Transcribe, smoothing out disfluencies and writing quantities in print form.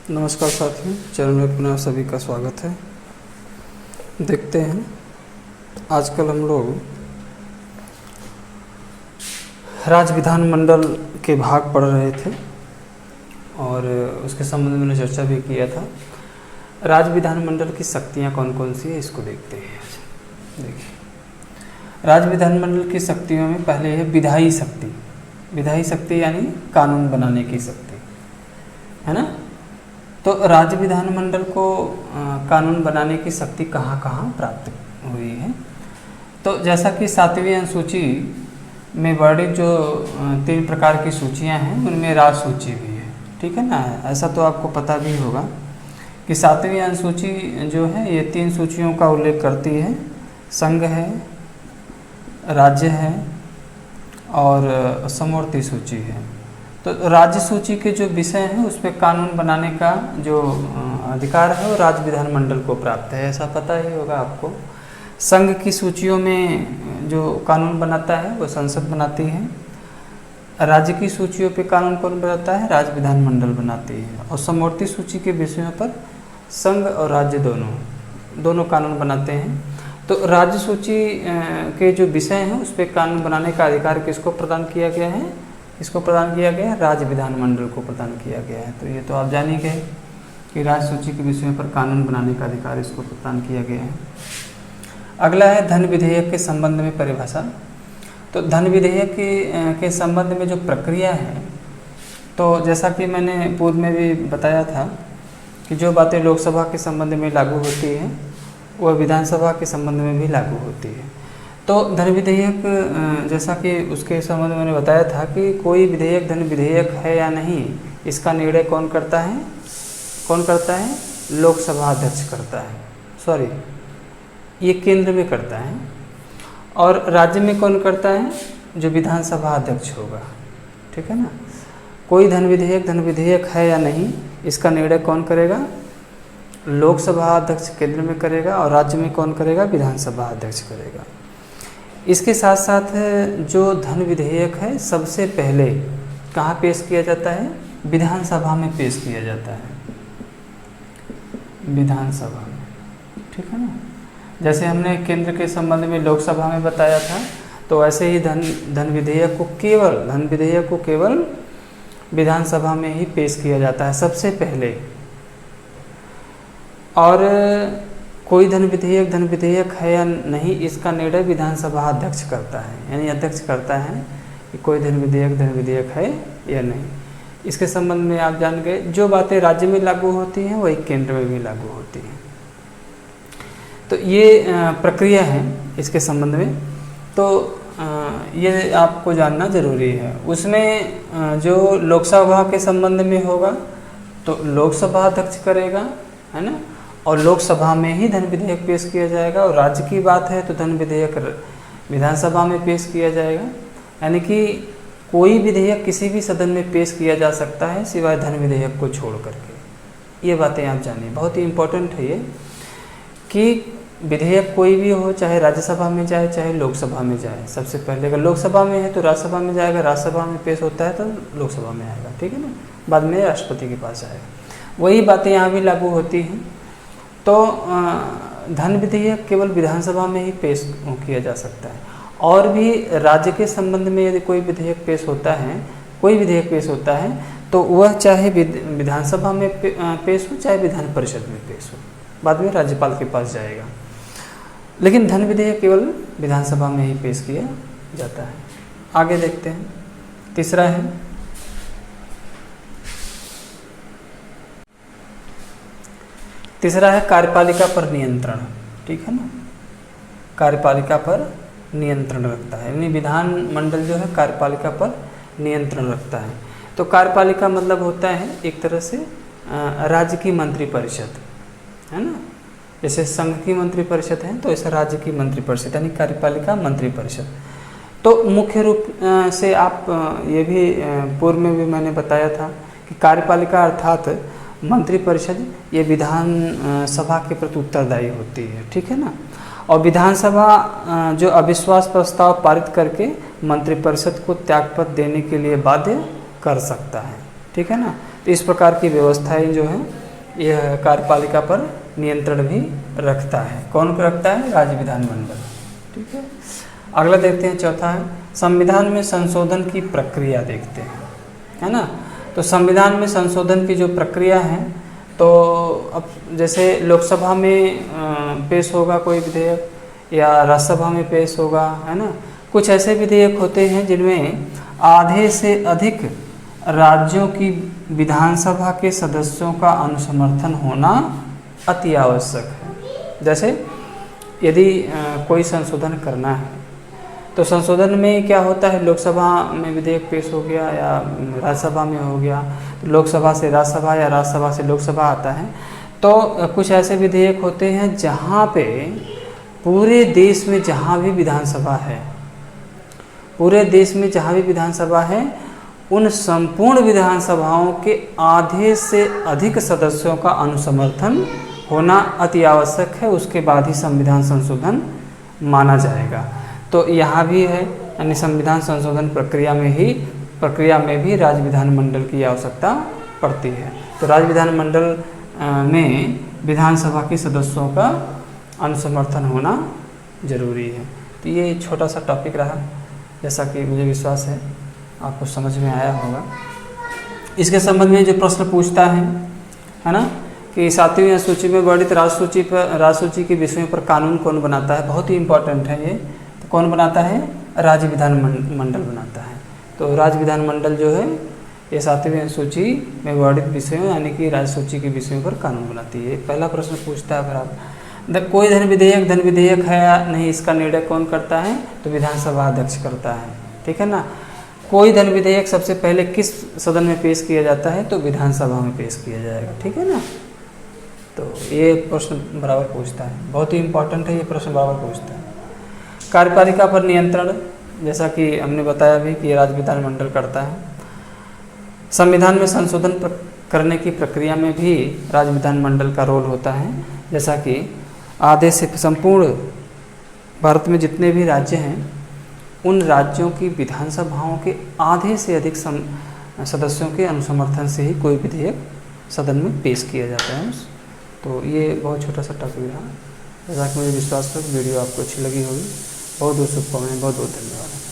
नमस्कार साथियों, चैनल में पुनः सभी का स्वागत है। देखते हैं, आजकल हम लोग राज्य विधानमंडल के भाग पढ़ रहे थे और उसके संबंध में चर्चा भी किया था। राज्य विधानमंडल की शक्तियाँ कौन कौन सी है, इसको देखते हैं। देखिए, राज्य विधानमंडल की शक्तियों में पहले है विधायी शक्ति। विधायी शक्ति यानी कानून बनाने की शक्ति, है ना। तो राज्य विधानमंडल को कानून बनाने की शक्ति कहाँ कहाँ प्राप्त हुई है। तो जैसा कि 7वीं अनुसूची में वर्णित जो 3 प्रकार की सूचियां हैं, उनमें राज सूची भी है, ठीक है ना। ऐसा तो आपको पता भी होगा कि 7वीं अनुसूची जो है ये 3 सूचियों का उल्लेख करती है। संघ है, राज्य है और समवर्ती सूची है। तो राज्य सूची के जो विषय हैं उस पर कानून बनाने का जो अधिकार है वो राज्य विधानमंडल को प्राप्त है, ऐसा पता ही होगा आपको। संघ की सूचियों में जो कानून बनाता है वो संसद बनाती है। राज्य की सूचियों पे कानून कौन बनाता है, राज्य विधानमंडल बनाती है। और समवर्ती सूची के विषयों पर संघ और राज्य दोनों कानून बनाते हैं। तो राज्य सूची के जो विषय हैं उस पर कानून बनाने का अधिकार किसको प्रदान किया गया है, इसको प्रदान किया गया है, राज्य विधानमंडल को प्रदान किया गया है। तो ये तो आप जान ही गए कि राज्य सूची के विषयों पर कानून बनाने का अधिकार इसको प्रदान किया गया है। अगला है धन विधेयक के संबंध में परिभाषा। तो धन विधेयक के संबंध में जो प्रक्रिया है, तो जैसा कि मैंने पूर्व में भी बताया था कि जो बातें लोकसभा के संबंध में लागू होती हैं वह विधानसभा के संबंध में भी लागू होती है। तो धन विधेयक जैसा कि उसके संबंध में मैंने बताया था कि कोई विधेयक धन विधेयक है या नहीं, इसका निर्णय कौन करता है, लोकसभा अध्यक्ष करता है। सॉरी, ये केंद्र में करता है। और राज्य में कौन करता है, जो विधानसभा अध्यक्ष होगा, ठीक है ना। कोई धन विधेयक है या नहीं, इसका निर्णय कौन करेगा, लोकसभा अध्यक्ष केंद्र में करेगा और राज्य में कौन करेगा, विधानसभा अध्यक्ष करेगा। इसके साथ साथ जो धन विधेयक है सबसे पहले कहाँ पेश किया जाता है, विधानसभा में पेश किया जाता है, विधानसभा में, ठीक है ना। जैसे हमने केंद्र के संबंध में लोकसभा में बताया था, तो ऐसे ही धन विधेयक को केवल विधानसभा में ही पेश किया जाता है सबसे पहले। और कोई धन विधेयक है या नहीं, इसका निर्णय विधानसभा अध्यक्ष करता है, यानी अध्यक्ष करता है कि कोई धन विधेयक है या नहीं। इसके संबंध में आप जान गए, जो बातें राज्य में लागू होती हैं वही केंद्र में भी लागू होती हैं। तो ये प्रक्रिया है इसके संबंध में, तो ये आपको जानना जरूरी है। उसमें जो लोकसभा के संबंध में होगा तो लोकसभा अध्यक्ष करेगा, है ना, और लोकसभा में ही धन विधेयक पेश किया जाएगा। और राज्य की बात है तो धन विधेयक विधानसभा में पेश किया जाएगा। यानी कि कोई विधेयक किसी भी सदन में पेश किया जा सकता है सिवाय धन विधेयक को छोड़ करके। ये बातें आप जानिए, बहुत ही इम्पोर्टेंट है ये, कि विधेयक कोई भी हो, चाहे राज्यसभा में जाए चाहे लोकसभा में जाए, सबसे पहले अगर लोकसभा में है तो राज्यसभा में जाएगा, राज्यसभा में पेश होता है तो लोकसभा में आएगा, ठीक है ना, बाद में राष्ट्रपति के पास जाएगा। वही बातें यहाँ भी लागू होती हैं। तो धन विधेयक केवल विधानसभा में ही पेश किया जा सकता है। और भी राज्य के संबंध में यदि कोई विधेयक पेश होता है तो वह चाहे विधानसभा में पेश हो चाहे विधान परिषद में पेश हो, बाद में राज्यपाल के पास जाएगा। लेकिन धन विधेयक केवल विधानसभा में ही पेश किया जाता है। आगे देखते हैं, तीसरा है कार्यपालिका पर नियंत्रण, ठीक है ना। कार्यपालिका पर नियंत्रण रखता है, यानी विधानमंडल जो है कार्यपालिका पर नियंत्रण रखता है। तो कार्यपालिका मतलब होता है एक तरह से राज्य की मंत्रिपरिषद, है ना। जैसे संघ की मंत्रिपरिषद है तो ऐसा राज्य की मंत्रिपरिषद, यानी कार्यपालिका मंत्रिपरिषद। तो मुख्य रूप से आप ये भी पूर्व में भी मैंने बताया था कि कार्यपालिका अर्थात मंत्रिपरिषद ये विधान सभा के प्रति उत्तरदायी होती है, ठीक है ना। और विधानसभा जो अविश्वास प्रस्ताव पारित करके मंत्रिपरिषद को त्यागपत्र देने के लिए बाध्य कर सकता है, ठीक है ना। तो इस प्रकार की व्यवस्थाएं जो हैं यह कार्यपालिका पर नियंत्रण भी रखता है। कौन रखता है? राज्य विधानमंडल। ठीक है। अगला देखते हैं, चौथा है संविधान में संशोधन की प्रक्रिया देखते हैं, है ना। तो संविधान में संशोधन की जो प्रक्रिया है, तो अब जैसे लोकसभा में पेश होगा कोई विधेयक या राज्यसभा में पेश होगा, है ना। कुछ ऐसे विधेयक होते हैं जिनमें आधे से अधिक राज्यों की विधानसभा के सदस्यों का अनुसमर्थन होना अति आवश्यक है। जैसे यदि कोई संशोधन करना है तो संशोधन में क्या होता है, लोकसभा में विधेयक पेश हो गया या राज्यसभा में हो गया, तो लोकसभा से राज्यसभा या राज्यसभा से लोकसभा आता है। तो कुछ ऐसे विधेयक होते हैं जहाँ पे पूरे देश में जहाँ भी विधानसभा है, पूरे देश में जहाँ भी विधानसभा है, उन संपूर्ण विधानसभाओं के आधे से अधिक सदस्यों का अनुसमर्थन होना अति आवश्यक है, उसके बाद ही संविधान संशोधन माना जाएगा। तो यहाँ भी है, यानी संविधान संशोधन प्रक्रिया में भी राज्य विधानमंडल की आवश्यकता पड़ती है। तो राज्य विधानमंडल में विधानसभा के सदस्यों का अनुसमर्थन होना जरूरी है। तो ये छोटा सा टॉपिक रहा, जैसा कि मुझे विश्वास है आपको समझ में आया होगा। इसके संबंध में जो प्रश्न पूछता है ना, कि 7वीं अनुसूची में वर्णित राजसूची के विषयों पर कानून कौन बनाता है, बहुत ही इम्पोर्टेंट है ये। तो कौन बनाता है? राज्य विधानमंडल बनाता है। तो राज्य विधानमंडल जो है ये 7वीं अनुसूची में वर्णित विषयों यानी कि राजसूची के विषयों पर कानून बनाती है। पहला प्रश्न पूछता है बराबर, कोई धन विधेयक है या नहीं, इसका निर्णय कौन करता है? तो विधानसभा अध्यक्ष करता है। ठीक है ना। कोई धन विधेयक सबसे पहले किस सदन में पेश किया जाता है? तो विधानसभा में पेश किया जाएगा। ठीक है ना। तो ये प्रश्न बराबर पूछता है, बहुत ही इम्पोर्टेंट है ये प्रश्न, बराबर पूछता है। कार्यपालिका पर नियंत्रण, जैसा कि हमने बताया भी कि राज्य विधानमंडल करता है। संविधान में संशोधन करने की प्रक्रिया में भी राज्य विधानमंडल का रोल होता है। जैसा कि आधे से संपूर्ण भारत में जितने भी राज्य हैं, उन राज्यों की विधानसभाओं के आधे से अधिक सदस्यों के अनुसमर्थन से ही कोई विधेयक सदन में पेश किया जाता है। तो ये बहुत छोटा सा टॉपिक रहा। जैसा कि मुझे विश्वास है वीडियो आपको अच्छी लगी होगी। बहुत बहुत शुभकामनाएं, बहुत बहुत धन्यवाद।